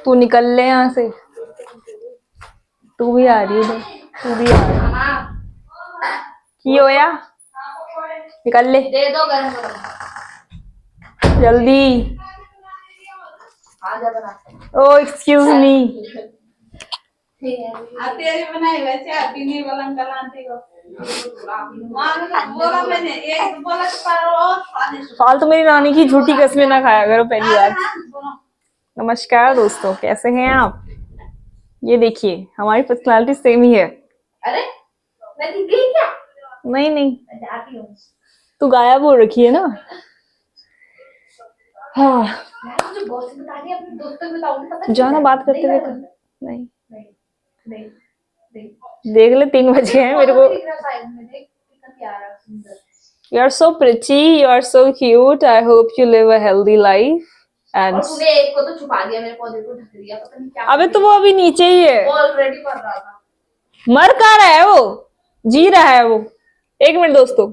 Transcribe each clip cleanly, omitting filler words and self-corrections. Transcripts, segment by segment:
तू निकल ले यहाँ से, तू भी आ रही है, तू भी आ रही की होया, निकल ले दे दो गरम गरम जल्दी। आ जा बना ओ एक्सक्यूज मी, तेरी बनाई वैसे आती नहीं वाला अंकल आंटी को बोला मैंने एक बोला तो पर फालतू मेरी नानी की झूठी कस्में ना खाया करो पहली बात। नमस्कार दोस्तों, कैसे हैं आप? ये देखिए हमारी पर्सनालिटी सेम ही है। अरे मैं दिख गई क्या? नहीं नहीं, जाती हूँ तू गायब हो रखी है ना। हाँ मुझे बहुत से बता दिया, अपने दोस्तों को बताऊंगी पता जाना बात करते हुए। नहीं नहीं देख ले 3 बज गए हैं मेरे को। You are so pretty, you are so cute. I hope you live a healthy life. And तूने एक को तो छुपा दिया, मेरे पौधे को ढक दिया, पता नहीं क्या। अबे तो वो अभी नीचे ही है, वो ऑलरेडी पढ़ रहा था। मर कहाँ रहा है वो, जी रहा है वो। 1 मिनट दोस्तों,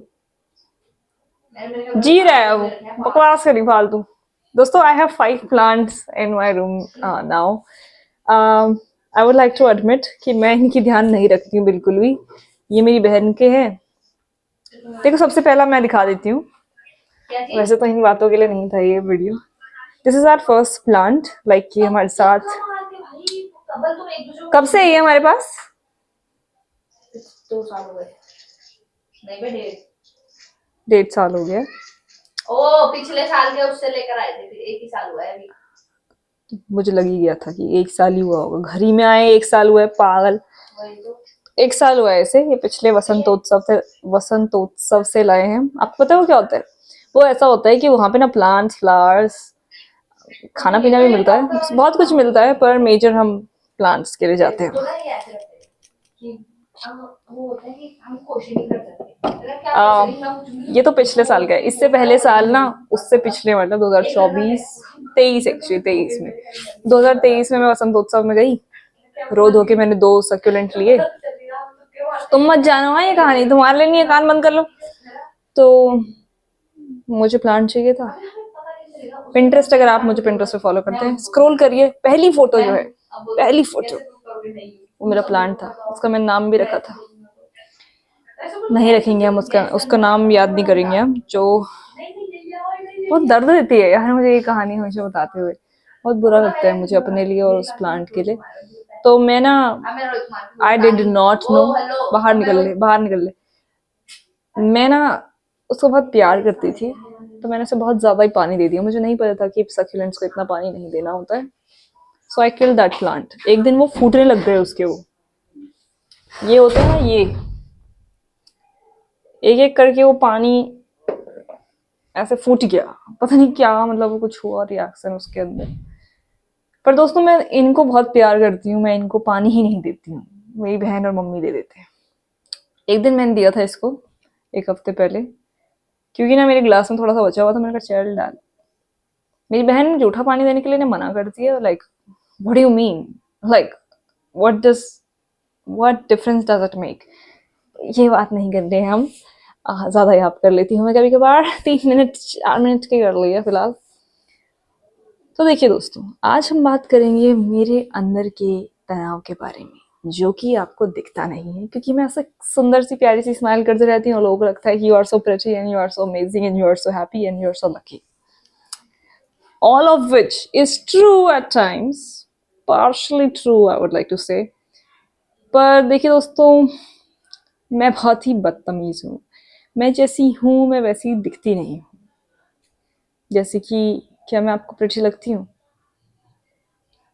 जी रहा है वो, बकवास करी फालतू। दोस्तों I have 5 plants in my room now. I would like to admit कि मैं इनकी ध्यान नहीं रखती हूँ बिल्कुल भी। ये मेरी बहन के हैं। देखो सबसे पहला मैं दिखा देती हूँ, वैसे तो इन बातों के लिए नहीं था ये वीडियो। This is our first plant, like ये हमारे साथ कब से है हमारे पास? 2 साल हो गए, नहीं बे 1.5 साल हो गया। ओ पिछले साल के उससे लेकर आए थे, 1 ही साल हुआ है अभी। मुझे लग ही गया था कि 1 साल ही हुआ होगा, घर ही में आए 1 साल हुआ है, पागल। वही तो 1 साल हुआ है ऐसे। ये पिछले वसंतोत्सव से लाए हैं। आपको पता है वो क्या होता है? वो ऐसा होता है कि वहां पे ना प्लांट्स, फ्लावर्स, खाना पीना भी मिलता है, बहुत कुछ मिलता है, पर मेजर हम प्लांट्स के लिए जाते हैं। ये तो पिछले साल का है। इससे पहले साल ना, उससे पिछले मतलब 2023 एक्चुअली 23 में 2023 में मैं वसंतोत्सव में गई, रो धो के मैंने 2 सक्यूलेंट लिए। तुम मत जानो, हाँ ये कहानी तुम्हारे लिए नहीं है, कान बंद कर लो। तो मुझे प्लांट चाहिए था। पिंटरेस्ट, अगर आप मुझे पिंटरेस्ट पे फॉलो करते हैं, स्क्रॉल करिए, पहली फोटो जो है, पहली फोटो वो मेरा प्लांट था। उसका मैंने नाम भी रखा था, नहीं रखेंगे हम उसका नाम याद नहीं करेंगे हम। जो बहुत दर्द देती है यार मुझे ये कहानी हमेशा बताते हुए, बहुत बुरा लगता है मुझे अपने लिए और उस प्लांट के लिए। तो मैं ना, आई डिड नॉट नो, बाहर निकल ले। मैं ना उसको बहुत प्यार करती थी, तो मैंने उसे बहुत ज्यादा ही पानी दे दिया। मुझे नहीं पता था कि सक्यूलेंट्स को इतना पानी नहीं देना होता है। सो आई किल दैट प्लांट। एक दिन वो फूटने लग गए उसके, वो ये होता है ना, ये एक एक करके वो पानी ऐसे फूट गया। पता नहीं क्या मतलब, वो कुछ हुआ रिएक्शन उसके अंदर। पर दोस्तों मैं इनको बहुत प्यार करती हूँ, मैं इनको पानी ही नहीं देती हूँ, मेरी बहन और मम्मी दे देते हैं। एक दिन मैंने दिया था इसको, 1 हफ्ते पहले, क्योंकि ना मेरे गिलास में थोड़ा सा बचा हुआ था। मैंने कहा चल डाल। मेरी बहन ने जूठा पानी देने के लिए मना कर दिया। Like what do you mean, like what difference does it make. ये बात नहीं कर रहे हैं हम, ज्यादा याद कर लेती हूँ मैं कभी कभार। 3 मिनट 4 मिनट के कर लिया फिलहाल। तो देखिए दोस्तों, आज हम बात करेंगे मेरे अंदर के तनाव के बारे में, जो कि आपको दिखता नहीं है, क्योंकि मैं ऐसा सुंदर सी प्यारी सी स्माइल करती रहती हूँ। लोगों को लगता है कि you are so pretty and you are so amazing and you are so happy and you are so lucky, all of which is true at times, partially true I would like to say। पर देखिए दोस्तों, मैं बहुत ही बदतमीज हूँ। मैं जैसी हूँ मैं वैसी दिखती नहीं हूँ। जैसे कि क्या मैं आपको प्रिटी लगती हूँ?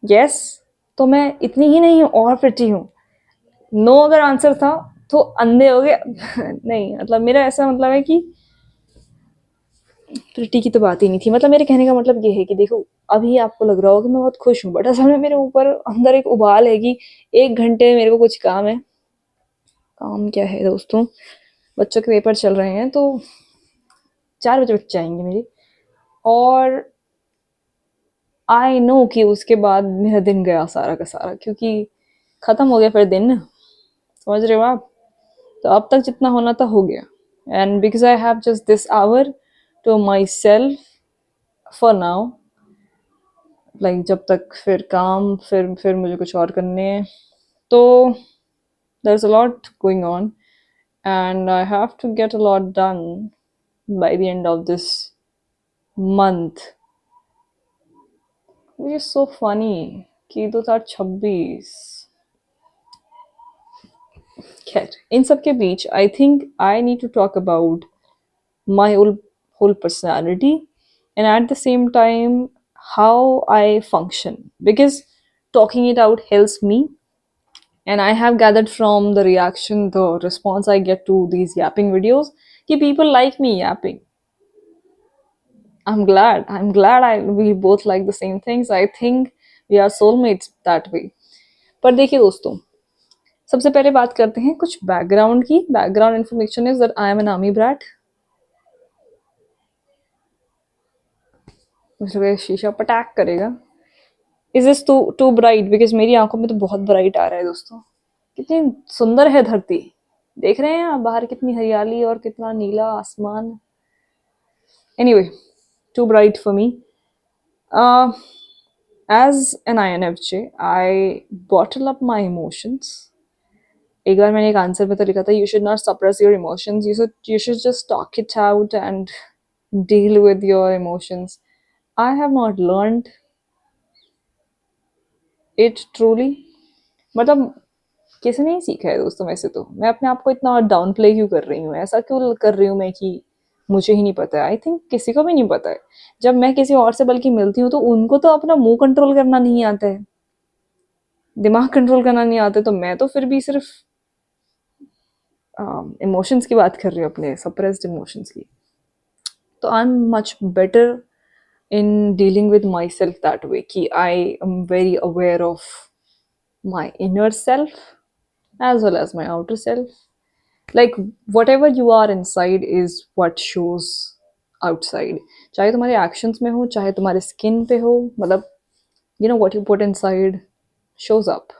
यस, तो मैं इतनी ही नहीं हूँ और प्रिटी हूँ। नो अगर आंसर था तो अंधे हो गए। नहीं, मतलब मेरा ऐसा मतलब है कि प्रिटी की तो बात ही नहीं थी। मतलब मेरे कहने का मतलब ये है कि देखो, अभी आपको लग रहा होगा कि मैं बहुत खुश हूँ, बट असल में मेरे ऊपर अंदर एक उबाल है कि 1 घंटे मेरे को कुछ काम है। काम क्या है दोस्तों, बच्चों के पेपर चल रहे हैं, तो 4 बजे बच्चे आएंगे मेरे, और आई नो कि उसके बाद मेरा दिन गया सारा का सारा, क्योंकि खत्म हो गया फिर दिन। समझ रहे हो आप? तो अब तक जितना होना था हो गया। And because I have just this hour to myself for now, like जब तक फिर काम, फिर मुझे कुछ और करने हैं, तो there's a lot going on and I have to get a lot done by the end of this month, which is so funny कि 2026। खैर, इन सब के बीच I think I need to talk about my whole personality, and at the same time how I function, because talking it out helps me, and I have gathered from the reaction, the response I get to these yapping videos, ki people like me yapping. I'm glad we both like the same things. I think we are soulmates that way. पर देखिए दोस्तों, सबसे पहले बात करते हैं कुछ background की। Background information is that I am an army brat. मुझे लगा शीशा पटाक करेगा। Is this too too bright? Because मेरी आंखों में तो बहुत ब्राइट आ रहा है दोस्तों। कितनी सुंदर है धरती, देख रहे हैं आप बाहर कितनी हरियाली और कितना नीला आसमान। Anyway, too bright for me. As an INFJ I bottle up my emotions. एक बार मैंने एक आंसर में तो लिखा था, you should not suppress your emotions, you should just talk it out and deal with your emotions. I have not learned it truly. मतलब किसी ने ही सीखा है दोस्तों। वैसे तो मैं अपने आप को इतना डाउन प्ले क्यों कर रही हूँ, ऐसा क्यों कर रही हूँ मैं कि मुझे ही नहीं पता है। आई थिंक किसी को भी नहीं पता है। जब मैं किसी और से बल्कि मिलती हूँ तो उनको तो अपना मुंह कंट्रोल करना नहीं आता है, दिमाग कंट्रोल करना नहीं आता है, तो मैं तो फिर भी सिर्फ इमोशंस की बात कर रही हूँ, अपने सप्रेस्ड इमोशंस की। तो I am much better in dealing with myself that way, ki I am very aware of my inner self as well as my outer self. Like whatever you are inside is what shows outside, चाहे तुम्हारे actions में हो, चाहे तुम्हारे skin पे हो, मतलब you know what you put inside shows up.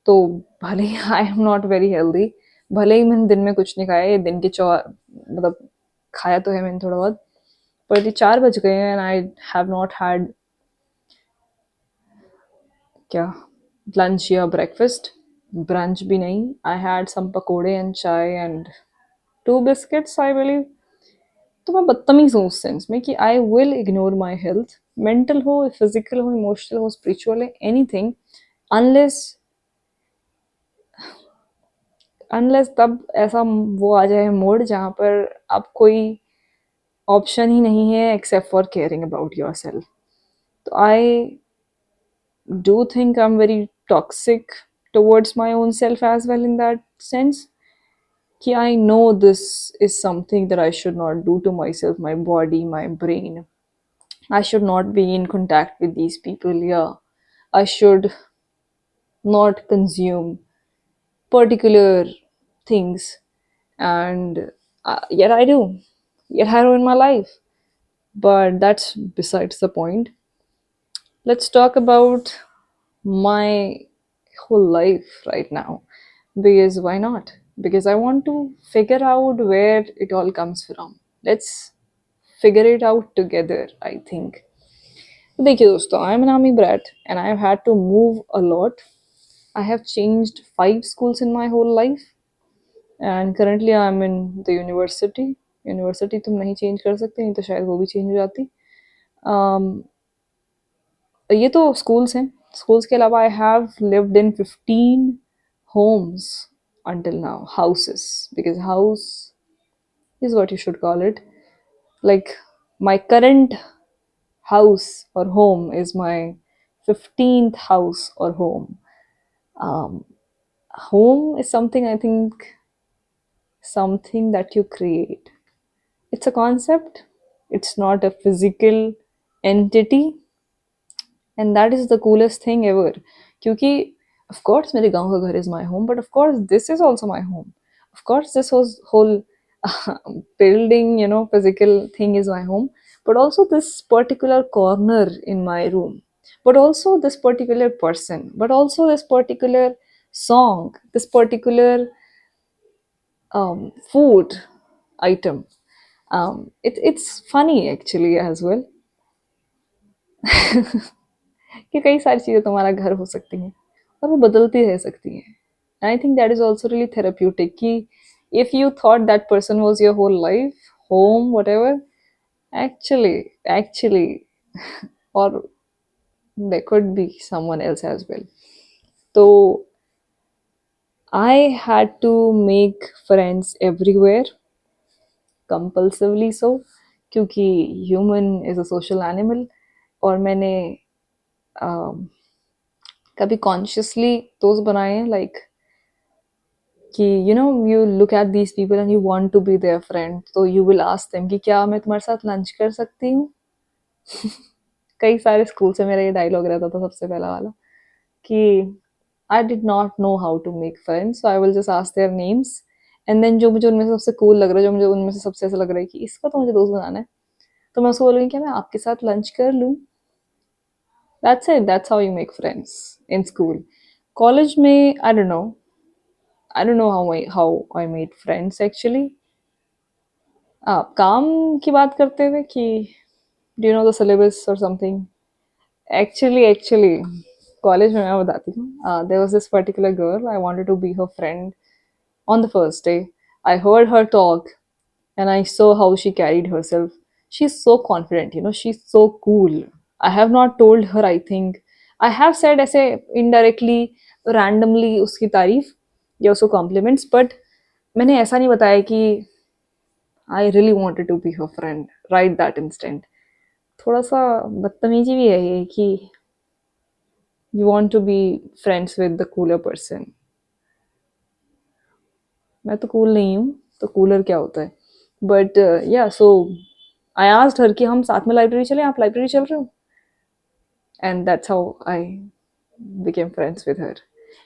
तो भले ही I am not very healthy, भले ही मैंने दिन में कुछ नहीं खाया, ये दिन के मतलब खाया तो है मैंने थोड़ा बहुत, पर ये 4 बज गए हैं and I have not had क्या लंच या ब्रेकफास्ट, ब्रंच भी नहीं। आई हैड सम पकोड़े एंड चाय एंड 2 बिस्किट्स आई बिलीव। तो मैं बदतमीज हूँ उस सेंस में कि I will ignore my health, mental हो, फिजिकल हो, इमोशनल हो, स्पिरिचुअल है, एनीथिंग, अनलेस तब ऐसा वो आ जाए मोड जहाँ पर अब कोई ऑप्शन ही नहीं है except for caring about your self. तो आई do think I'm very toxic towards my own self as well, in that sense. Ki I know this is something that I should not do to myself, my body, my brain. I should not be in contact with these people. Yeah, I should not consume particular things, and yet I do. Yet I ruin my life. But that's besides the point. Let's talk about my whole life right now, because why not? Because I want to figure out where it all comes from. Let's figure it out together, I think. देखिए दोस्तों, I am an army brat and I have had to move a lot. I have changed 5 schools in my whole life and currently I am in the university. University तुम नहीं change कर सकते, नहीं तो शायद वो भी चेंज हो जाती। ये तो स्कूल्स हैं। स्कूल्स के अलावा I have lived in 15 homes until now, houses, because house is what you should call it. Like my current house or home is my 15th house or home. um, Home is something, I think, something that you create. It's a concept, it's not a physical entity, and that is the coolest thing ever. क्योंकि of course मेरे गांव का घर is my home, but of course this is also my home. Of course this was whole building, you know, physical thing is my home, but also this particular corner in my room, but also this particular person, but also this particular song, this particular food item. It's funny actually as well. कि कई सारी चीज़ें तुम्हारा घर हो सकती हैं और वो बदलती रह सकती हैं। I think that is also really therapeutic कि if you thought that person was your whole life, home, whatever, actually और there could be someone else as well. So I had to make friends everywhere, compulsively so, क्योंकि human is a social animal और मैंने um, कभी consciously दोस्त बनाए हैं like कि you know you look at these people and you want to be their friend, तो you will ask them कि क्या मैं तुम्हारे साथ लंच कर सकती हूँ। कई सारे स्कूल से मेरा ये डायलॉग रहता था सबसे पहला वाला कि I did not know how to make friends, so I will just ask their names. And then जो मुझे उनमें से सबसे cool लग रहा है, जो मुझे उनमें से सबसे ऐसा लग रहा है कि इसका तो मुझे दोस्त बनाना है, तो मैं उसको बोलूँगी क्या मैं आपके साथ लंच कर लूँ? That's it. That's how you make friends in school. College में I don't know. I don't know how I made friends actually. काम की बात करते हुए कि do you know the syllabus or something? Actually, college में मैं बताती हूँ, there was this particular girl, I wanted to be her friend on the first day. I heard her talk and I saw how she carried herself. She's so confident, you know, she's so cool. I have not told her, I think. I have said ऐसे indirectly, randomly उसकी तारीफ या उसको compliments, but मैंने ऐसा नहीं बताया कि I really wanted to be her friend right that instant. थोड़ा सा बदतमीजी भी है ये कि you want to be friends with the cooler person. मैं तो कूल नहीं हूँ, तो कूलर क्या होता है? बट या सो आई आस्क्ड हर कि हम साथ में लाइब्रेरी चलें, आप लाइब्रेरी चल रहे हो? And that's how I became friends with her.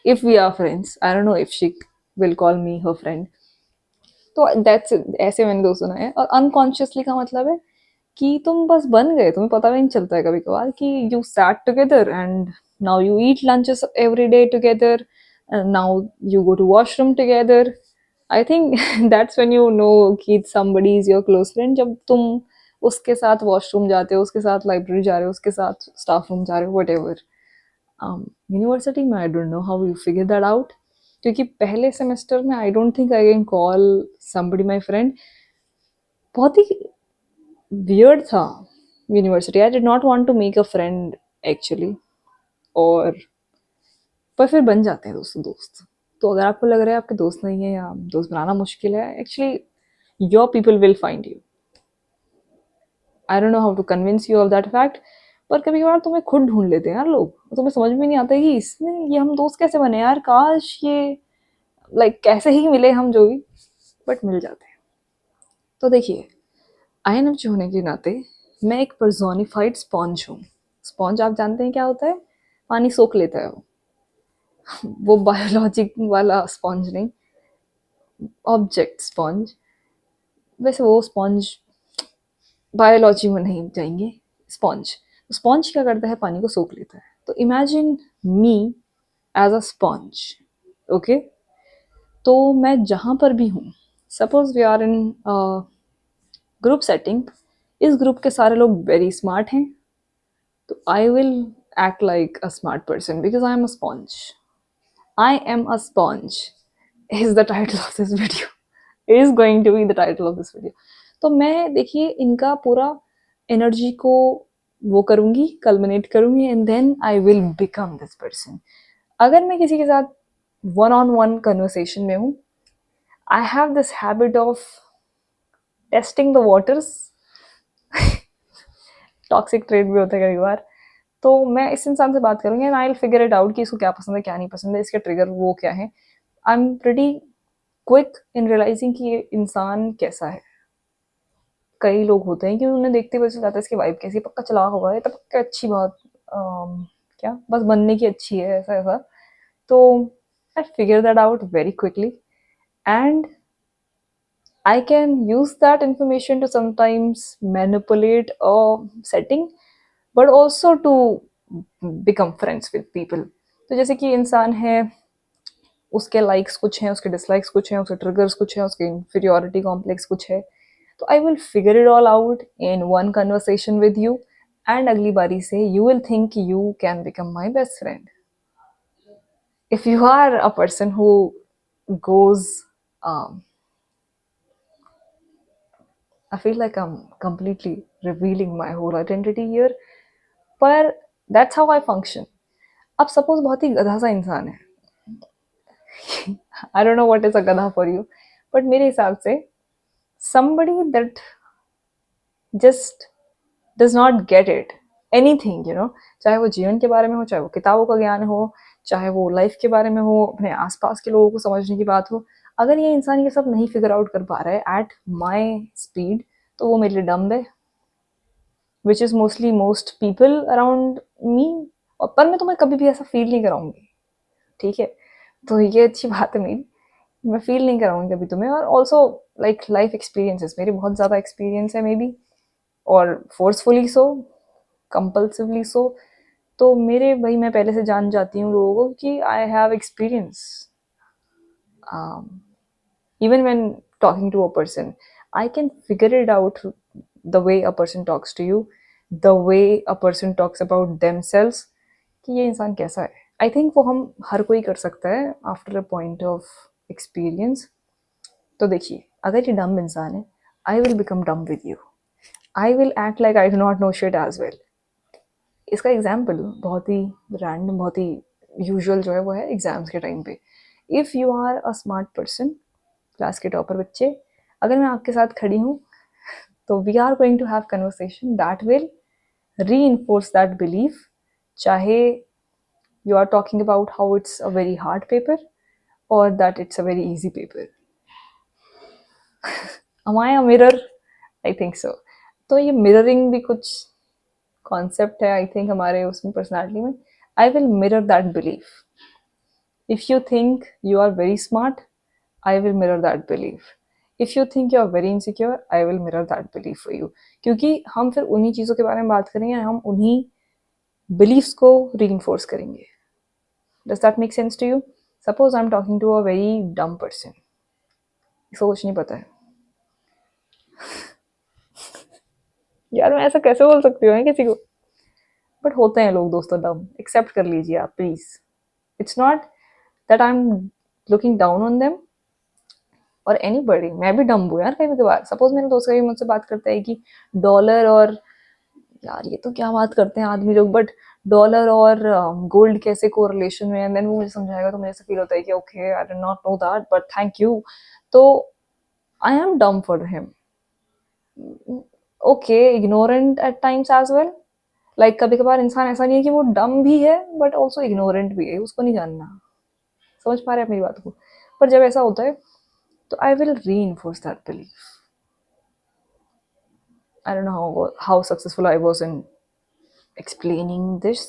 If we are friends, I don't know if she will call me her friend. तो दैट्स ऐसे मैंने दोस्त सुना है। और अनकॉन्शियसली का मतलब है कि तुम बस बन गए, तुम्हें पता भी नहीं चलता है कभी कभार कि you sat together and now you eat lunches every day together, now you go to washroom together. I think that's when you know कि somebody is your close friend, जब तुम उसके साथ वॉशरूम जाते हो, उसके साथ लाइब्रेरी जा रहे हो, उसके साथ स्टाफ रूम जा रहे हो, वट एवर। यूनिवर्सिटी में I don't know how you figure that out, क्योंकि पहले सेमेस्टर में I don't think I can call somebody my friend. बहुत ही वियर्ड था university. I did not want to make a friend actually, और पर फिर बन जाते हैं दोस्त दोस्त। तो अगर आपको लग रहा है आपके दोस्त नहीं है या दोस्त बनाना मुश्किल है, actually your people will find you. I don't know how to convince you of that fact, पर कभी कभार तुम्हें खुद ढूंढ लेते हैं यार लोग, तुम्हें समझ में नहीं आता कि इसमें ये हम दोस्त कैसे बने यार, काश ये लाइक कैसे ही मिले हम, जो भी, बट मिल जाते हैं। तो देखिए, INFJ होने के नाते मैं एक पर्सोनिफाइड स्पॉन्ज हूँ। स्पॉन्ज आप जानते हैं क्या होता है? पानी सोख लेता है वो बायोलॉजिक वाला स्पॉन्ज नहीं, ऑब्जेक्ट स्पॉन्ज। वैसे वो स्पॉन्ज बायोलॉजी में नहीं जाएंगे। स्पॉन्ज, स्पॉन्ज क्या करता है? पानी को सोख लेता है। तो imagine me as a sponge, okay? तो मैं जहाँ पर भी हूँ, suppose we are in group setting, इस ग्रुप के सारे लोग वेरी स्मार्ट हैं, तो I will act like a smart person because I am a sponge. I am a sponge is the title of this video. Is going to be the title of this video. तो मैं देखिए इनका पूरा energy को वो करूँगी, culminate करूँगी, and then I will become this person. अगर मैं किसी के साथ वन ऑन वन कन्वर्सेशन में हूँ, I have this habit of testing the waters. Toxic trade भी होता है कई बार। तो मैं इस इंसान से बात करूँगी and I will figure it out कि इसको क्या पसंद है, क्या नहीं पसंद है, इसके ट्रिगर वो क्या है। I am pretty quick in realising कि ये इंसान कैसा है। कई लोग होते हैं कि उन्हें देखते हुए चल जाता है इसकी वाइब कैसी है, पक्का चला हुआ है, तो पक्का अच्छी बात, क्या बस बनने की अच्छी है, ऐसा ऐसा। तो I figure that out very quickly and I can use that information to sometimes manipulate a setting, but also to become friends with people. तो जैसे कि इंसान है, उसके लाइक्स कुछ हैं, उसके डिसलाइक्स कुछ हैं, उसके ट्रिगर्स कुछ हैं, उसके इंफीरियोरिटी कॉम्प्लेक्स कुछ है, तो I will figure it all out in one conversation with you and अगली बारी से you will think you can become my best friend. If you are a person who goes, I feel like I'm completely revealing my whole identity here, पर that's how I function. अब suppose बहुत ही गधा सा इंसान है, I don't know what is a गधा for you, but मेरे हिसाब से somebody that just does not get it anything, you know, चाहे वो जीवन के बारे में हो, चाहे वो किताबों का ज्ञान हो, चाहे वो लाइफ के बारे में हो, अपने आसपास के लोगों को समझने की बात हो, अगर ये इंसान ये सब नहीं फिगर आउट कर पा रहा है एट माई स्पीड, तो वो मेरे लिए डम्ब है, which is mostly most people around me. और पर मैं तुम्हें कभी भी ऐसा फील नहीं कराऊंगी, ठीक है, तो ये अच्छी बात है मेरी, मैं फील नहीं कराऊंगी कभी तुम्हें. और ऑल्सो लाइक लाइफ एक्सपीरियंसेस मेरे बहुत ज़्यादा एक्सपीरियंस है मे बी, और फोर्सफुली सो, कंपल्सिवली सो. तो मेरे भाई मैं पहले से जान जाती हूँ लोगों को कि I have experience. even when talking to a person, I can figure it out, the way a person talks to you, the way a person talks about themselves, कि ये इंसान कैसा है. आई थिंक वो हम हर कोई कर सकता है after a point of experience. तो देखिए, अगर ये डम इंसान है, I will become dumb with you. I will act like I do not know shit as well. इसका एग्जाम्पल बहुत ही रैंडम, बहुत ही यूजुअल जो है वो है एग्जाम्स के टाइम पे. If you are a smart person, class के टॉपर बच्चे, अगर मैं आपके साथ खड़ी हूँ, तो we are going to have conversation that will reinforce that belief, चाहे you are talking about how it's a very hard paper और that it's a very easy paper. am I a mirror? I think so. तो ये mirroring भी कुछ concept है I think हमारे उसमें personality में. I will mirror that belief. If you think you are very smart, I will mirror that belief. If you think you are very insecure, I will mirror that belief for you. क्योंकि हम फिर उन्हीं चीज़ों के बारे में बात करेंगे, हम उन्हीं बिलीफ्स को री करेंगे. Does that make sense to you? Suppose I am talking to a very dumb person, इसको कुछ नहीं पता है. यार मैं ऐसा कैसे बोल सकती हूँ किसी को, बट होते हैं लोग दोस्तों डम, एक्सेप्ट कर लीजिए आप please. It's not that I am looking down on them और एनीबॉडी. मैं भी डम हूँ यार कभी कभार. सपोज मेरे दोस्त कभी मुझसे बात करता है कि डॉलर और, यार ये तो क्या बात करते हैं आदमी लोग, बट डॉलर और गोल्ड कैसे कोरिलेशन में, एंड देन वो मुझे समझाएगा, तो मुझे ऐसा फील होता है कि okay I did not know that but thank you. तो I am dumb for him. Okay, ignorant at times as well. Like कभी कभार इंसान ऐसा नहीं है कि वो डम भी है बट ऑल्सो इग्नोरेंट भी है, उसको नहीं जानना. समझ पा रहे हैं मेरी बात को? पर जब ऐसा होता है तो I will reinforce that belief. I don't know how successful I was in explaining this,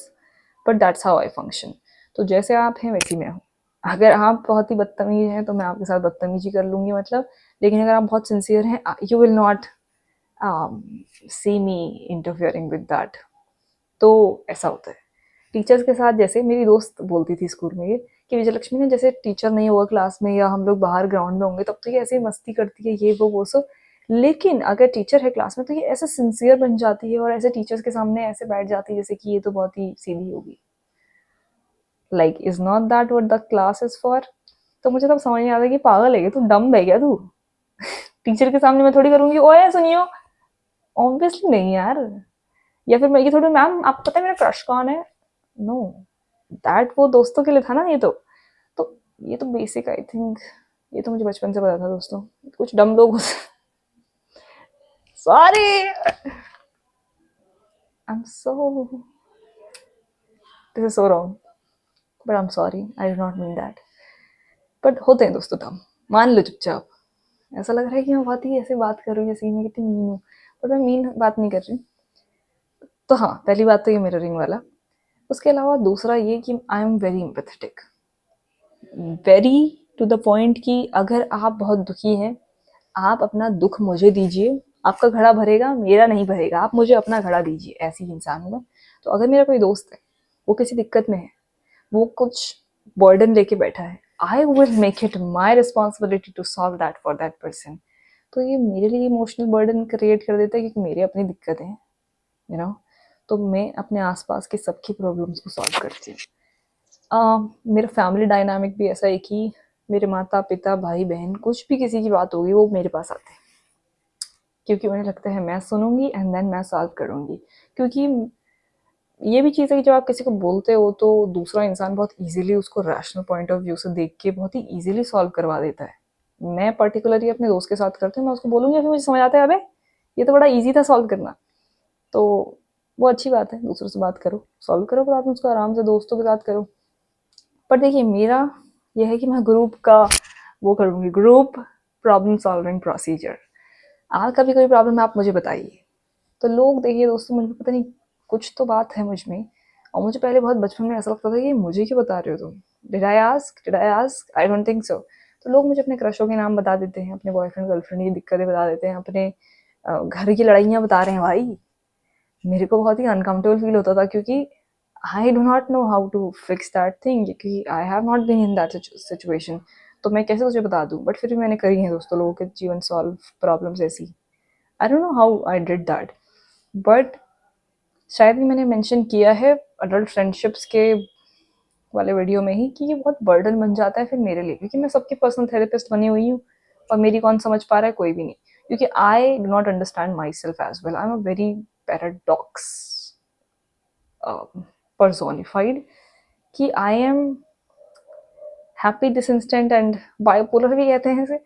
but that's how I function. तो जैसे आप हैं वैसी मैं हूँ. अगर आप बहुत ही बदतमीज हैं तो मैं आपके साथ बदतमीजी कर लूँगी, मतलब. लेकिन अगर आप बहुत सिंसियर हैं, you will not see me interfering with that. तो ऐसा होता है टीचर्स के साथ. जैसे मेरी दोस्त बोलती थी स्कूल में ये, कि विजयलक्ष्मी ने जैसे टीचर नहीं होगा क्लास में या हम लोग बाहर ग्राउंड में होंगे तब तो ये ऐसे मस्ती करती है, ये वो सो. लेकिन अगर टीचर है क्लास में तो ये ऐसे सिंसियर बन जाती है और ऐसे टीचर्स के सामने ऐसे बैठ जाती है जैसे कि ये तो बहुत ही सीधी होगी. Like is not that what the class is for. तो मुझे तब समझ नहीं आता कि पागल है क्या तू, डम है क्या तू. टीचर के सामने मैं थोड़ी करूंगी ओए सुनियो, ऑब्वियसली नहीं यार. या फिर मैं ये थोड़ी, मैम आपको पता है मेरा क्रश कौन है. नो, दैट वो दोस्तों के लिए था ना. तो ये तो बेसिक आई थिंक, ये तो मुझे बचपन से पता था दोस्तों. कुछ डम लोग sorry, I am so, this is so wrong, but I am sorry, I do not mean that. But होते हैं दोस्तों डम, मान लो चुपचाप. ऐसा लग रहा है कि मैं बहुत ही ऐसे बात कर रही हूँ जैसे मैं कितनी मीन हूँ, बट मैं मीन बात नहीं कर रही. तो हाँ, पहली बात तो ये मिररिंग वाला. उसके अलावा दूसरा ये कि I am very empathetic, very to the point कि अगर आप बहुत दुखी हैं, आप अपना दुख मुझे दीजिए, आपका घड़ा भरेगा, मेरा नहीं भरेगा, आप मुझे अपना घड़ा दीजिए. ऐसी इंसान हूँ मैं. तो अगर मेरा कोई दोस्त है, वो किसी दिक्कत में है, वो कुछ बर्डन लेके बैठा है, I will make it my responsibility to solve that for that person. तो ये मेरे लिए इमोशनल बर्डन क्रिएट कर देता है क्योंकि मेरी अपनी दिक्कत है, यू नो. तो मैं अपने आसपास की सबकी प्रॉब्लम्स को सॉल्व करती हूँ। मेरा फैमिली डायनामिक भी ऐसा है कि मेरे माता पिता भाई बहन कुछ भी किसी की बात होगी वो मेरे पास आते हैं, क्योंकि उन्हें लगता है मैं सुनूंगी एंड देन मैं सॉल्व करूंगी। क्योंकि ये भी चीज़ है कि जब आप किसी को बोलते हो तो दूसरा इंसान बहुत इजीली उसको रैशनल पॉइंट ऑफ व्यू से देख के बहुत ही इजीली सॉल्व करवा देता है। मैं पर्टिकुलरली अपने दोस्त के साथ करती हूँ, मैं उसको बोलूँगी फिर मुझे समझ आता है अबे ये तो बड़ा ईजी था सॉल्व करना। तो वो अच्छी बात है, दूसरों से बात करो, सॉल्व करो प्रॉब्लम उसको आराम से, दोस्तों के साथ करो। पर देखिए मेरा यह है कि मैं ग्रुप का वो करूँगी, ग्रुप प्रॉब्लम सॉल्विंग प्रोसीजर। कभी कोई प्रॉब्लम है आप मुझे बताइए। तो लोग देखिए दोस्तों, मुझे पता नहीं कुछ तो बात है मुझ में, और मुझे पहले बहुत बचपन में ऐसा लगता था कि मुझे क्यों बता रहे हो तुम, did I ask, I don't think so. तो लोग मुझे अपने क्रशों के नाम बता देते हैं, अपने बॉयफ्रेंड गर्लफ्रेंड की दिक्कतें बता देते हैं, अपने घर की लड़ाइयाँ बता रहे हैं भाई। मेरे को बहुत ही अनकंफर्टेबल फील होता था, क्योंकि I do not know how to fix that thing, क्योंकि I have not been in that situation. तो मैं कैसे तुझे बता दूँ, बट फिर भी मैंने करी है दोस्तों लोगों के जीवन सॉल्व प्रॉब्लम्स ऐसी। आई don't know how I did that, but शायद ही मैंने मेंशन किया है अडल्ट फ्रेंडशिप्स के वाले वीडियो में ही कि ये बहुत बर्डन बन जाता है फिर मेरे लिए, क्योंकि मैं सबकी पर्सनल थेरेपिस्ट बनी हुई हूँ और मेरी कौन समझ पा रहा है, कोई भी नहीं। क्योंकि I do not understand myself as well, I am a very paradox personified कि I am happy this instant and bipolar भी कहते हैं इसे।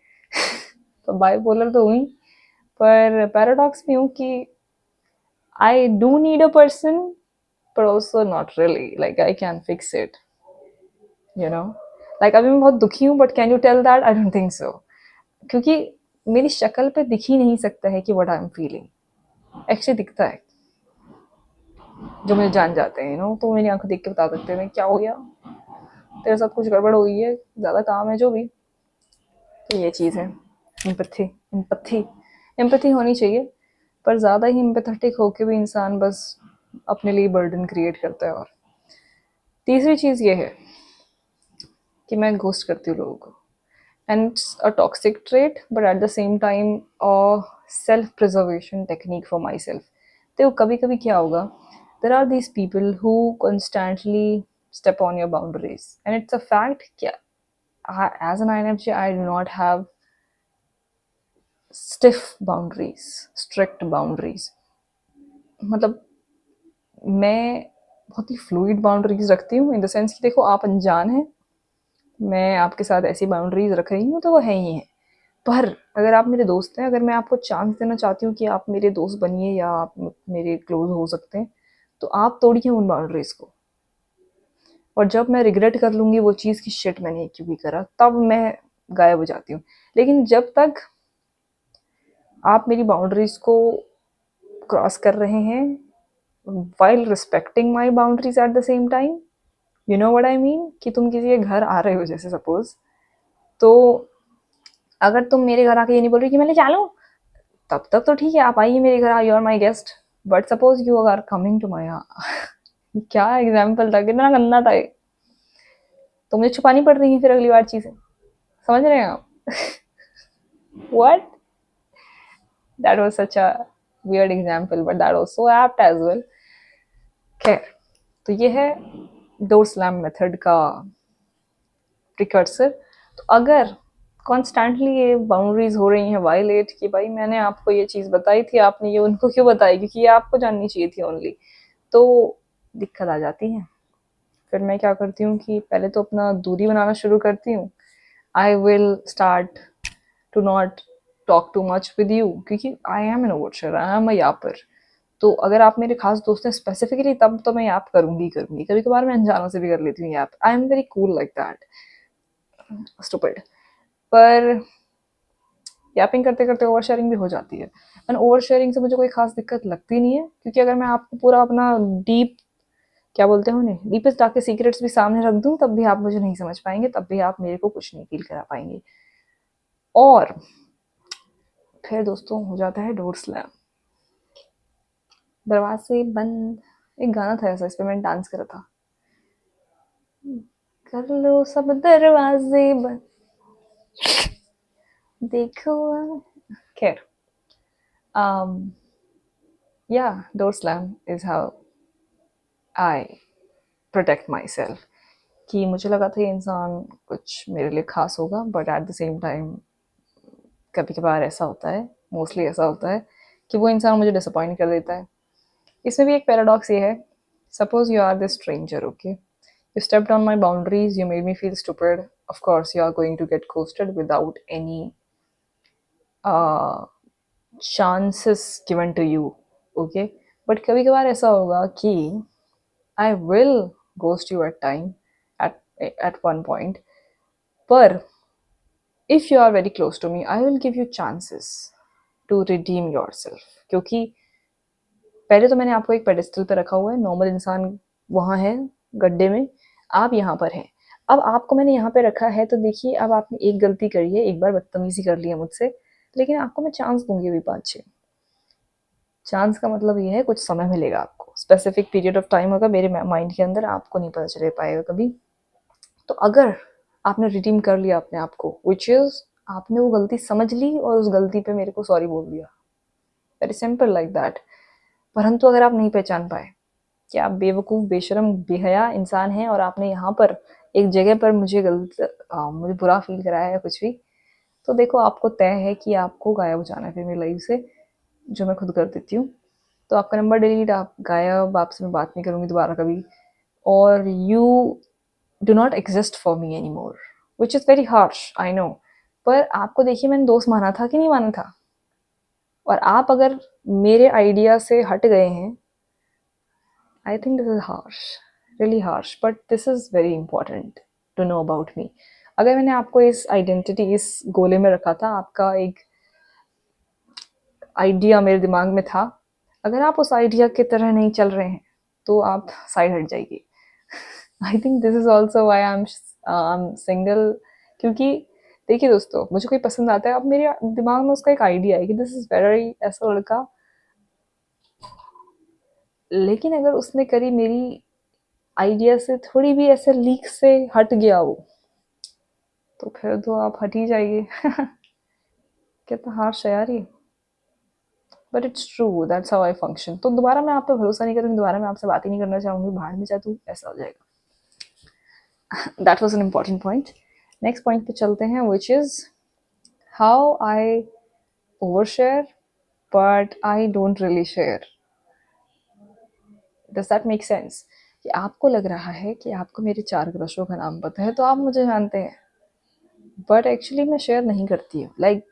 तो बायोपोलर तो हुई, पर पैराडॉक्स भी हूँ कि I do need a person but also not really, like I can fix it, you know, like अभी मैं बहुत दुखी हूँ but can you tell that? I don't think so, क्योंकि मेरी शक्ल पे दिख ही नहीं सकता है कि what I'm feeling, एक्चुअली दिखता है जो मुझे जान जाते हैं, तो मेरी आंखों देख के बता सकते हैं क्या हो गया, तेरे साथ कुछ गड़बड़ हो गई है, ज़्यादा काम है जो भी। तो ये चीज़ है एम्पैथी। एम्पैथी एम्पैथी होनी चाहिए, पर ज़्यादा ही एम्पैथेटिक होके भी इंसान बस अपने लिए बर्डन क्रिएट करता है। और तीसरी चीज़ ये है कि मैं घोस्ट करती हूँ लोगों को, and it's a toxic trait but at the same time a self preservation technique for myself. तो कभी कभी क्या होगा, there are these people who constantly step on your boundaries, and it's a fact कि as an INFJ I do not have stiff boundaries, strict boundaries। मतलब मैं बहुत ही fluid boundaries रखती हूँ, इन द सेंस कि देखो आप अनजान हैं, मैं आपके साथ ऐसी बाउंड्रीज रख रही हूँ तो वो है ही है। पर अगर आप मेरे दोस्त हैं, अगर मैं आपको चांस देना चाहती हूँ कि आप मेरे दोस्त बनिए या आप मेरे क्लोज हो सकते हैं, तो आप तोड़िए उन बाउंड्रीज को। और जब मैं रिग्रेट कर लूँगी वो चीज़ की शिट मैंने क्यों भी करा, तब मैं गायब हो जाती हूँ। लेकिन जब तक आप मेरी बाउंड्रीज को क्रॉस कर रहे हैं while respecting my boundaries eight the same time, you know what I mean, कि तुम किसी के घर आ रहे हो जैसे सपोज, तो अगर तुम मेरे घर आके ये नहीं बोल रही कि मैं ले चलूं, तब तक तो ठीक है, आप आइए मेरे घर, you are my guest. But suppose you are coming to my, क्या एग्जाम्पल था, कितना गंदा था ये। तो मुझे छुपानी पड़ रही है फिर अगली बार चीजें, समझ रहे हैं आप? What? That was such a weird example, but that was so apt as well. खैर, तो ये है डोर स्लैम मेथड का प्रिकर्सर। तो अगर कॉन्स्टेंटली ये बाउंड्रीज हो रही हैं वायलेट, कि भाई मैंने आपको ये चीज़ बताई थी, आपने ये उनको क्यों बताई, क्योंकि ये आपको जाननी चाहिए थी ओनली, तो दिक्कत आ जाती है। फिर मैं क्या करती हूँ कि पहले तो अपना दूरी बनाना शुरू करती हूँ। I will start to not talk too much with you, क्योंकि I am an overshare, I am a yapper. तो अगर आप मेरे खास दोस्त हैं स्पेसिफिकली, तब तो मैं याप करूंगी करूंगी, कभी कभार मैं अनजानों से भी कर लेती हूँ yap, I am very cool like that, stupid. पर यापिंग करते करते ओवर शेयरिंग भी हो जाती है, एंड ओवर शेयरिंग से मुझे कोई खास दिक्कत लगती नहीं है, क्योंकि अगर मैं आपको पूरा अपना डीप, क्या बोलते हैं उन्हें, डीपेस्ट डार्क के सीक्रेट्स भी सामने रख दूं, तब भी आप मुझे नहीं समझ पाएंगे, तब भी आप मेरे को कुछ नहीं फील करा पाएंगे। और फिर दोस्तों हो जाता है डोर स्लैम, दरवाजे बंद। एक गाना था ऐसा, इस पे मैंने डांस करा था, कर लो सब दरवाजे बंद, देखो। खैर, yeah, door slam is how I protect my self कि मुझे लगा था ये इंसान कुछ मेरे लिए खास होगा, but at the same time कभी कभार ऐसा होता है, मोस्टली ऐसा होता है कि वो इंसान मुझे डिसअपॉइंट कर देता है. इसमें भी एक पैराडॉक्स ये है, suppose you are this stranger, okay, you stepped on my boundaries, you made me feel stupid. Of course, you are going to get ghosted without any uh, chances given to you. Okay? But कभी कभार ऐसा होगा कि I will ghost you at time, at one point. पर if you are very close to me, I will give you chances to redeem yourself. क्योंकि पहले तो मैंने आपको एक पेडिस्टल पे रखा हुआ है, नॉर्मल इंसान वहाँ है गड्ढे में, आप यहाँ पर हैं. अब आपको मैंने यहाँ पे रखा है, तो देखिए अब आपने एक गलती करी है, एक बार बदतमीजी कर ली है मुझसे, लेकिन आपको मैं चांस दूंगी अभी 5-6. चांस का मतलब ये है कुछ समय मिलेगा आपको, स्पेसिफिक पीरियड ऑफ टाइम होगा मेरे माइंड के अंदर, आपको नहीं पता चले पाएगा कभी. तो अगर आपने रिडीम कर लिया अपने आप को, विच इज आपने वो गलती समझ ली और उस गलती पे मेरे को सॉरी बोल दिया, वेरी सिंपल लाइक दैट. परंतु अगर आप नहीं पहचान पाए कि आप बेवकूफ़, बेशरम, बेहया इंसान हैं और आपने यहाँ पर एक जगह पर मुझे मुझे बुरा फील कराया है कुछ भी, तो देखो आपको तय है कि आपको गायब हो जाना है फिर मेरी लाइफ से, जो मैं खुद कर देती हूँ. तो आपका नंबर डिलीट, आप गायब, आपसे मैं बात नहीं करूँगी दोबारा कभी, और you do not exist for me any more, which is very harsh, I know. पर आपको देखिए मैंने दोस्त माना था कि नहीं माना था, और आप अगर मेरे आइडिया से हट गए हैं, I think this is harsh, really harsh, but this is very important to know about me. अगर मैंने आपको इस आइडेंटिटी, इस गोले में रखा था, आपका एक आइडिया मेरे दिमाग में था, अगर आप उस आइडिया की तरह नहीं चल रहे हैं तो आप साइड हट जाइए. I think this is also why I am single. क्योंकि देखिए दोस्तों, मुझे कोई पसंद आता है, अब मेरे दिमाग में उसका एक आइडिया है कि दिस इज वेरी ऐसा लड़का, लेकिन अगर उसने करी मेरी आइडिया से थोड़ी भी ऐसे लीक से हट गया वो, तो फिर तो आप हट ही जाइए. कितना हार्श है यार ये, but it's true, that's how I function. तो दोबारा मैं आप पे भरोसा नहीं करूँगी, दोबारा मैं आपसे बात ही नहीं करना चाहूँगी, बाहर में जाए तू, ऐसा हो जाएगा. That was an important point. Next point पे चलते हैं, which is how I over share but I don't really share. Does that make sense? कि आपको लग रहा है कि आपको मेरे 4 क्रशों का नाम पता है, तो आप मुझे जानते हैं, बट एक्चुअली मैं शेयर नहीं करती हूँ. Like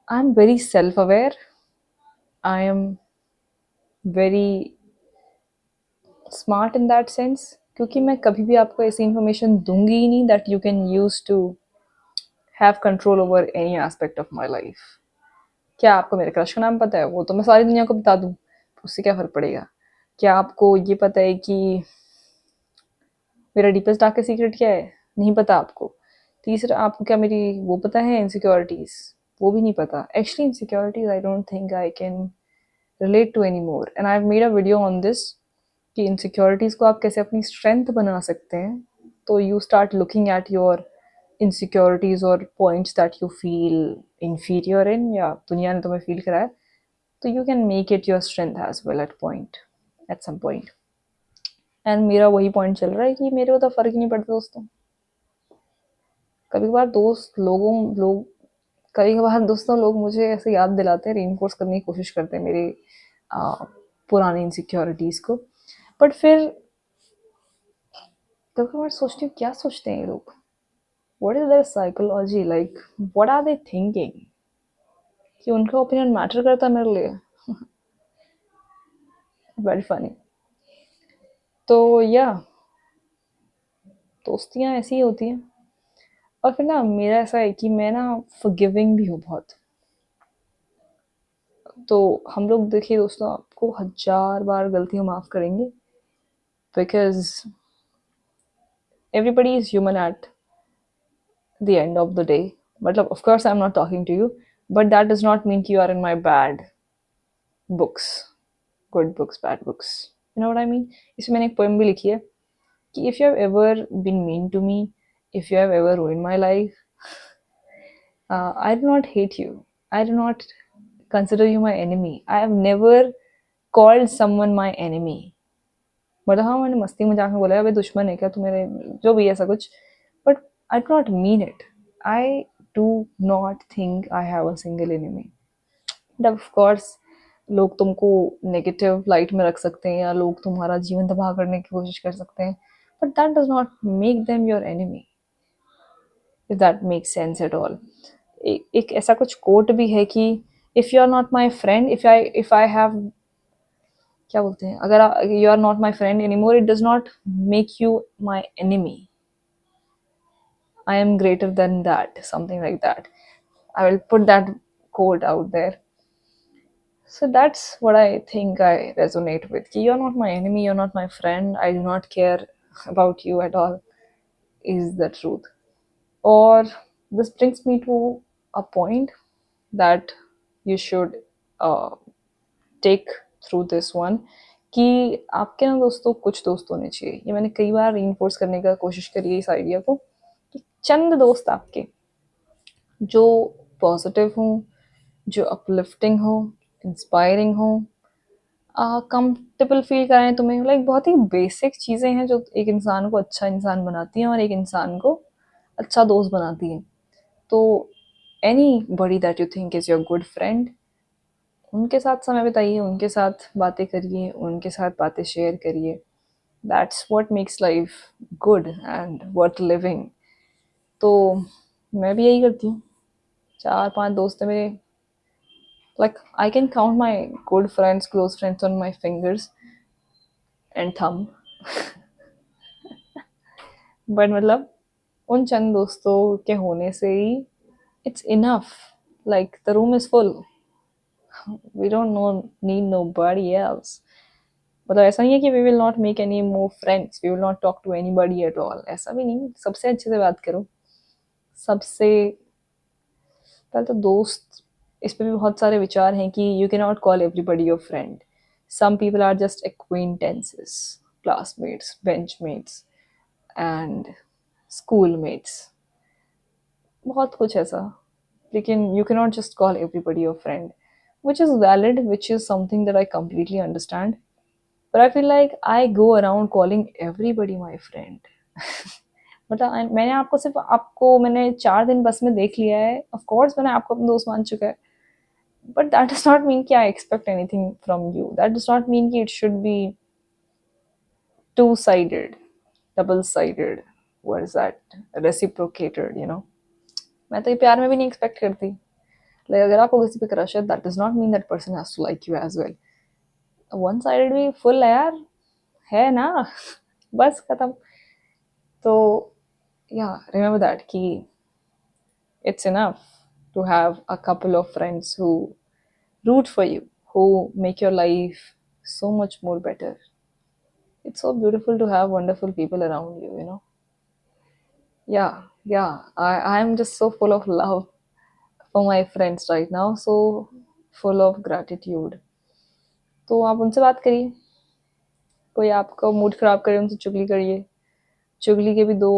I am very self aware, I am very smart in that sense, क्योंकि मैं कभी भी आपको ऐसी इन्फॉर्मेशन दूंगी ही नहीं that you can use to have control over any aspect of my life. क्या आपको मेरे क्रश का नाम पता है? वो तो मैं सारी दुनिया को बता दूँ, उससे क्या फ़र्क पड़ेगा. क्या आपको ये पता है कि मेरा डीपेस्ट डार्केस्ट सीक्रेट क्या है? नहीं पता आपको. तीसरा, आपको क्या मेरी वो पता है, इनसिक्योरिटीज़? वो भी नहीं पता. Actually insecurities I don't think I can relate to anymore, and I have made a video on this कि इनसिक्योरिटीज़ को आप कैसे अपनी स्ट्रेंथ बना सकते हैं. तो you start looking at your insecurities और points that you feel inferior in, या दुनिया ने तुम्हें फील कराया, तो you can make it your strength as well at some point. And मेरा वही पॉइंट चल रहा है कि मेरे को तो फ़र्क ही नहीं पड़ता दोस्तों. कभी कभार कभी कभार दोस्तों लोग मुझे ऐसे याद दिलाते हैं, रीइंफोर्स करने की कोशिश करते हैं मेरे पुरानी इनसिक्योरिटीज़ को, बट फिर कभी कभार सोचती हूँ क्या सोचते हैं ये लोग, what is their psychology, like what are they thinking, कि उनका ओपिनियन मैटर करता है मेरे लिए. Very funny. तो या दोस्तियाँ ऐसी ही होती हैं. और फिर ना मेरा ऐसा है कि मैं ना फॉरगिविंग भी हूँ बहुत. तो हम लोग देखिए दोस्तों, आपको 1000 बार गलतियाँ माफ़ करेंगे, because everybody is human at the end of the day. मतलब of course I am not talking to you, but that does not mean कि you are in my bad books, good books, bad books, you know what I mean. इसमें मैंने एक poem भी लिखी है कि if you have ever been mean to me, if you have ever ruined my life, I do not hate you. I do not consider you my enemy. I have never called someone my enemy. मतलब हाँ मैंने मस्ती मजाक में बोला अबे दुश्मन है क्या तू मेरे, जो भी ऐसा कुछ, but I do not mean it. I do not think I have a single enemy. But of course लोग तुमको नेगेटिव लाइट में रख सकते हैं या लोग तुम्हारा जीवन तबाह करने की कोशिश कर सकते हैं, but that does not make them your enemy, if that make sense at all. एक ऐसा कुछ कोट भी है कि if you are not my friend, if I have, क्या बोलते हैं, अगर you are not my friend any more, it does not make you my enemy. I am greater than that, something like that. I will put that quote out there. So that's what I think I resonate with. Ki you're not my enemy, you're not my friend, I do not care about you at all, is the truth. Or this brings me to a point that you should uh, take through this one, कि आपके ना दोस्तों कुछ दोस्त होने चाहिए. ये मैंने कई बार रीइंफोर्स करने का कोशिश करी है इस आइडिया को, कि चंद दोस्त आपके जो पॉजिटिव हों, जो अपलिफ्टिंग हो, इंस्पायरिंग हो, कंफर्टेबल फील कराएं तुम्हें. लाइक बहुत ही बेसिक चीज़ें हैं जो एक इंसान को अच्छा इंसान बनाती हैं और एक इंसान को अच्छा दोस्त बनाती हैं. तो any buddy that you think is your good friend, उनके साथ समय बिताइए, उनके साथ बातें करिए, उनके साथ बातें शेयर करिए. That's what makes life good and worth living. तो मैं भी यही करती हूँ. 4-5 दोस्त हैं मेरे. Like I can count my good friends, close friends on my fingers and thumb. But मतलब उन चंद दोस्तों के होने से ही it's enough. Like the room is full. We don't need nobody else. मतलब ऐसा नहीं है कि we will not make any more friends. We will not talk to anybody at all. ऐसा भी नहीं. सबसे अच्छे से बात करो. सबसे पहले तो दोस्त, इस पे भी बहुत सारे विचार हैं कि you can not call everybody your friend. Some people are just acquaintances, classmates, benchmates and schoolmates, बहुत कुछ ऐसा. लेकिन you can not just call everybody your friend, which is valid, which is something that I completely understand. But I feel like I go around calling everybody my friend. मतलब मैंने आपको सिर्फ आपको मैंने 4 दिन बस में देख लिया है. ऑफ कोर्स मैंने आपको अपना दोस्त मान चुका है, but that does not mean कि I expect anything from you. That does not mean कि it should be two-sided, double-sided. What is that? Reciprocated, you know. मैं तो ये प्यार में भी नहीं एक्सपेक्ट करती. लाइक अगर आपको किसी पे क्रश है, that does not mean that person has to like you as well. One sided भी फुल है यार, है ना. बस खत्म. तो या रिमेंबर दैट कि it's enough to have a couple of friends who root for you, who make your life so much more better. It's so beautiful to have wonderful people around you, you know. Yeah, I'm just so full of love for my friends right now, so full of gratitude. तो आप उनसे बात करिए. कोई आपका mood खराब करे, उनसे चुगली करिए. चुगली के भी दो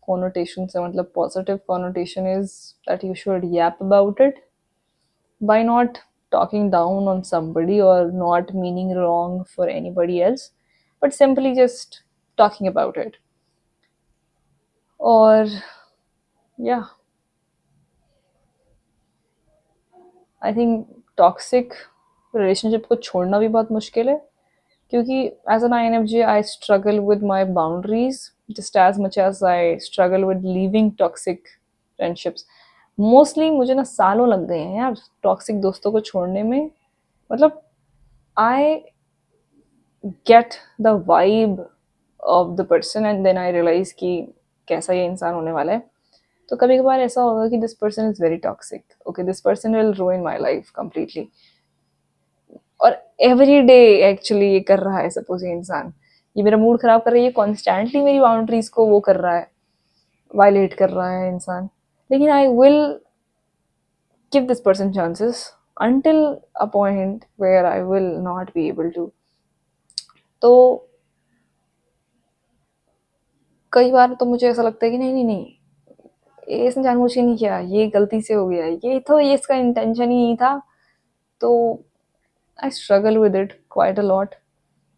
connotations है. मतलब positive connotation is that you should yap about it by not talking down on somebody or not meaning wrong for anybody else, but simply just talking about it. Or yeah, I think toxic relationship को छोड़ना भी बहुत मुश्किल है, क्योंकि as an INFJ I struggle with my boundaries just as much as I struggle with leaving toxic friendships. Mostly मुझे ना सालों लग गए हैं यार टॉक्सिक दोस्तों को छोड़ने में. मतलब I get the vibe of the person and then I realize कि कैसा ये इंसान होने वाला है. तो कभी कभार ऐसा होगा कि this person is very toxic. Okay, this person will ruin my life completely. और एवरी डे एक्चुअली ये कर रहा है. सपोज ये इंसान ये मेरा मूड खराब कर रही है, कॉन्स्टेंटली मेरी बाउंड्रीज को वो कर रहा है, वायलेट कर रहा है इंसान. लेकिन I will give this person chances until a point where I will not be able to. तो कई बार तो मुझे ऐसा लगता है कि नहीं नहीं नहीं, ये इसने जानबूझ के नहीं किया, ये गलती से हो गया, ये इसका इंटेंशन ही नहीं था. तो I struggle with it quite a lot.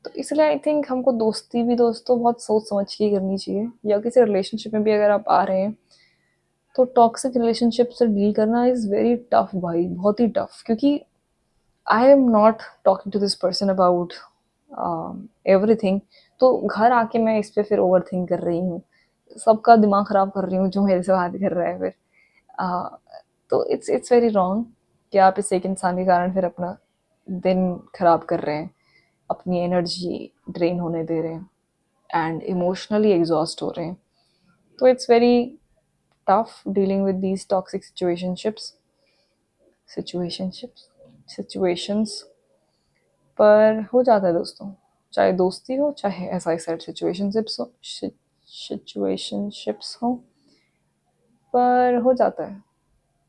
तो इसलिए आई थिंक हमको दोस्ती भी दोस्तों बहुत सोच समझ के ही करनी चाहिए, या किसी रिलेशनशिप में भी अगर आप आ रहे हैं तो टॉक्सिक रिलेशनशिप से डील करना इज़ वेरी टफ भाई, बहुत ही टफ, क्योंकि I am not talking to this person about everything. तो घर आके मैं इस पे फिर ओवर थिंक कर रही हूँ, सबका दिमाग ख़राब कर रही हूँ जो मेरे से बात कर रहा है फिर। uh, तो इट्स वेरी रॉन्ग कि आप इस एक इंसान के कारण फिर अपना दिन खराब कर रहे हैं, अपनी एनर्जी ड्रेन होने दे रहे हैं एंड इमोशनली एग्जॉस्ट हो रहे हैं। तो it's very tough dealing with these toxic situations. पर हो जाता है दोस्तों, चाहे दोस्ती हो चाहे एज आई सेड सिचुएशनशिप्स हो, पर हो जाता है।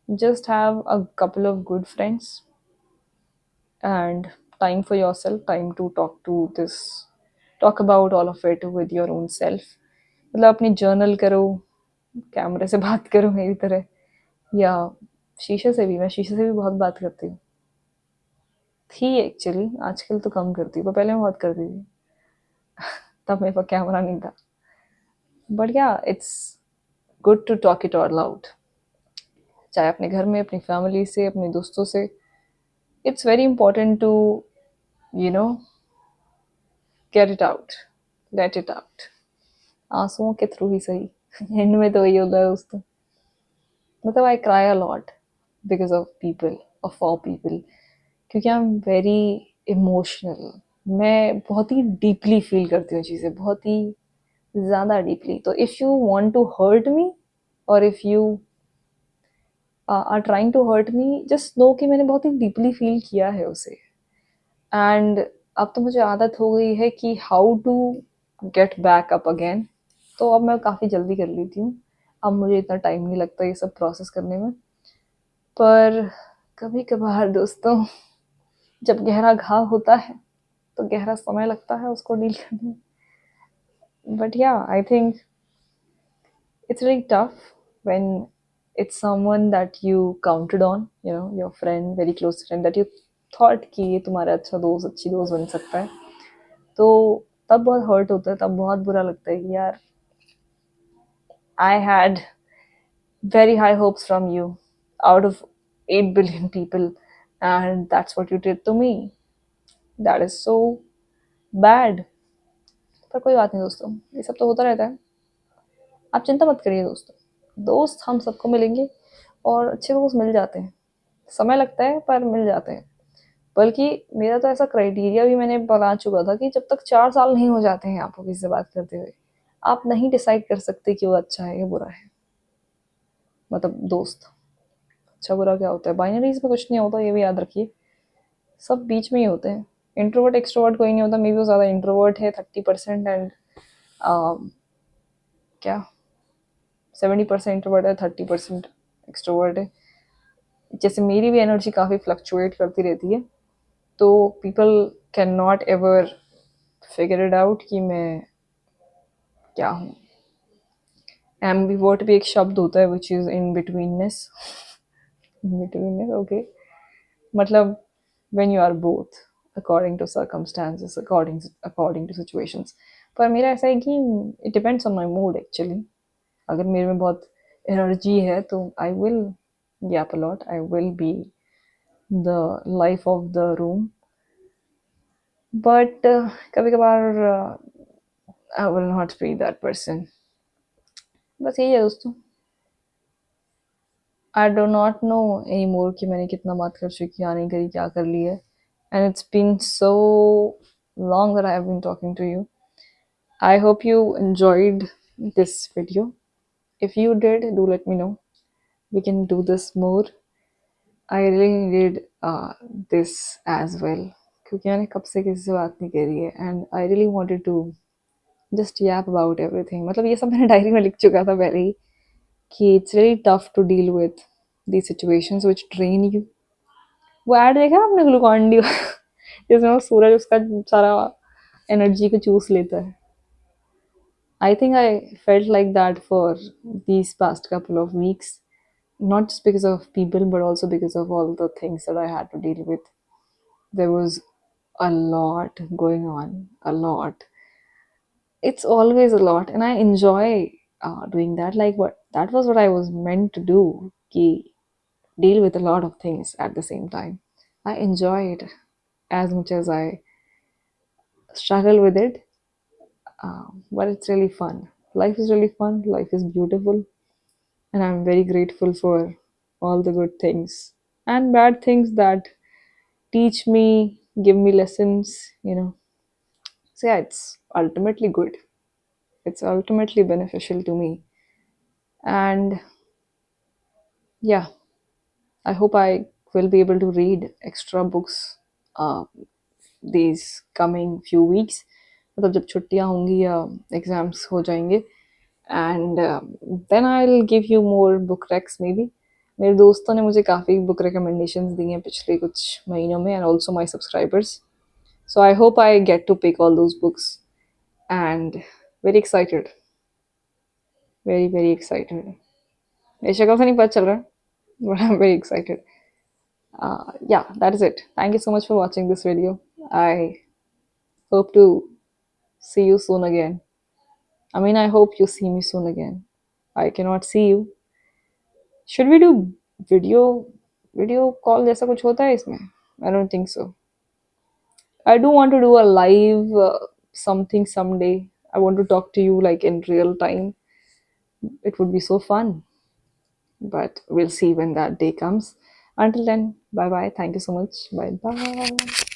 Just have a couple of good friends and time for yourself, time to talk about all of it with your own self। मतलब अपनी जर्नल करो, कैमरे से बात करो मेरी तरह, या शीशे से भी, मैं शीशे से भी बहुत बात करती हूँ, थी एक्चुअली, आजकल तो कम करती हूँ, पर पहले मैं बहुत करती थी, तब मेरे पास कैमरा नहीं था। बट या it's good to talk it out loud, चाहे अपने घर में, अपनी फैमिली से, अपने दोस्तों से। It's very important to you know get it out, let it out, आंसुओं के थ्रू ही सही। एंड में तो वही होता है दोस्तों। मतलब I cry a lot because of people, of for people, क्योंकि आई एम वेरी इमोशनल। मैं बहुत ही डीपली फील करती हूँ चीज़ें, बहुत ही ज़्यादा डीपली। तो if you want to hurt me, और if you are trying to hurt me, just know कि मैंने बहुत ही डीपली फील किया है उसे। एंड अब तो मुझे आदत हो गई है कि how to get back up again. तो अब मैं काफ़ी जल्दी कर लेती हूँ, अब मुझे इतना टाइम नहीं लगता ये सब प्रोसेस करने में। पर कभी कभार दोस्तों, जब गहरा घाव होता है तो गहरा समय लगता है उसको डील करने में। बट या I think it's really tough when it's someone that you counted on, you know, your friend, very close friend that you thought कि ये तुम्हारा अच्छा दोस्त, अच्छी दोस्त बन सकता है। तो तब बहुत हर्ट होता है, तब बहुत बुरा लगता है कि यार I had very high hopes from you out of 8 billion people, and that's what you did to me, that is so bad। पर कोई बात नहीं दोस्तों, ये सब तो होता रहता है, आप चिंता मत करिए दोस्तों। दोस्त हम सबको मिलेंगे, और अच्छे दोस्त मिल जाते हैं, समय लगता है पर मिल जाते हैं। बल्कि मेरा तो ऐसा क्राइटेरिया भी मैंने बना चुका था कि जब तक 4 साल नहीं हो जाते हैं आपको किसी से बात करते हुए, आप नहीं डिसाइड कर सकते कि वो अच्छा है या बुरा है। मतलब दोस्त, अच्छा बुरा क्या होता है, बाइनरीज में कुछ नहीं होता, ये भी याद रखिए, सब बीच में ही होते हैं। इंट्रोवर्ट एक्सट्रोवर्ट कोई नहीं होता, मे बी वो ज़्यादा इंट्रोवर्ट है 30% एंड क्या 70% इंट्रोवर्ट है, 30% एक्सट्रोवर्ट है। जैसे मेरी भी एनर्जी काफ़ी फ्लक्चुएट करती रहती है, तो people can not ever figure it out कि मैं क्या हूँ। एम्बीवर्ट भी एक शब्द होता है which is in betweenness, okay, मतलब when you are both according to circumstances, according to situations. पर मेरा ऐसा है कि it depends on my mood actually. अगर मेरे में बहुत एनर्जी है तो I will gap a lot, I will be the life of the room. But कभी कभार I will not be that person. बस यही है दोस्तों। I do not know any more कि मैंने कितना बात कर चुकी, क्या नहीं करी, क्या कर ली है। And it's been so long that I have been talking to you. I hope you enjoyed this video. If you did, do let me know. We can do this more. I really needed this as well, क्योंकि मैंने कब से किसी से बात नहीं करी है, and I really wanted to just yap about everything। मतलब ये सब मैंने डायरी में लिख चुका था पहले ही कि it's really tough to deal with these situations which drain you। वो ऐड देखा आपने ग्लूकॉन डी जिसमें वो सूरज उसका सारा एनर्जी को चूस लेता है। I think I felt like that for these past couple of weeks, not just because of people, but also because of all the things that I had to deal with. There was a lot going on, a lot. It's always a lot, and I enjoy doing that. Like what that was what I was meant to do. Ki deal with a lot of things at the same time. I enjoy it as much as I struggle with it, but it's really fun. Life is really fun. Life is beautiful, and I'm very grateful for all the good things and bad things that teach me, give me lessons. So yeah, it's ultimately good. It's ultimately beneficial to me, and yeah, I hope I will be able to read extra books uh, these coming few weeks. मतलब जब छुट्टियां होंगी या exams हो जाएंगे and then I will give you more book recs maybe. मेरे दोस्तों ने मुझे काफ़ी बुक रिकमेंडेशंस दी हैं पिछले कुछ महीनों में and also my subscribers. So I hope I get to pick all those books and very excited, very very excited. मेरी शक्ल से नहीं पता चल रहा but I am very excited. Yeah, that is it. Thank you so much for watching this video. I hope to see you soon again. I mean, I hope you see me soon again. I cannot see you. Should we do video video call जैसा कुछ होता है इसमें? I don't think so. I do want to do a live something someday. I want to talk to you like in real time. It would be so fun. But we'll see when that day comes. Until then, bye bye. Thank you so much. Bye bye.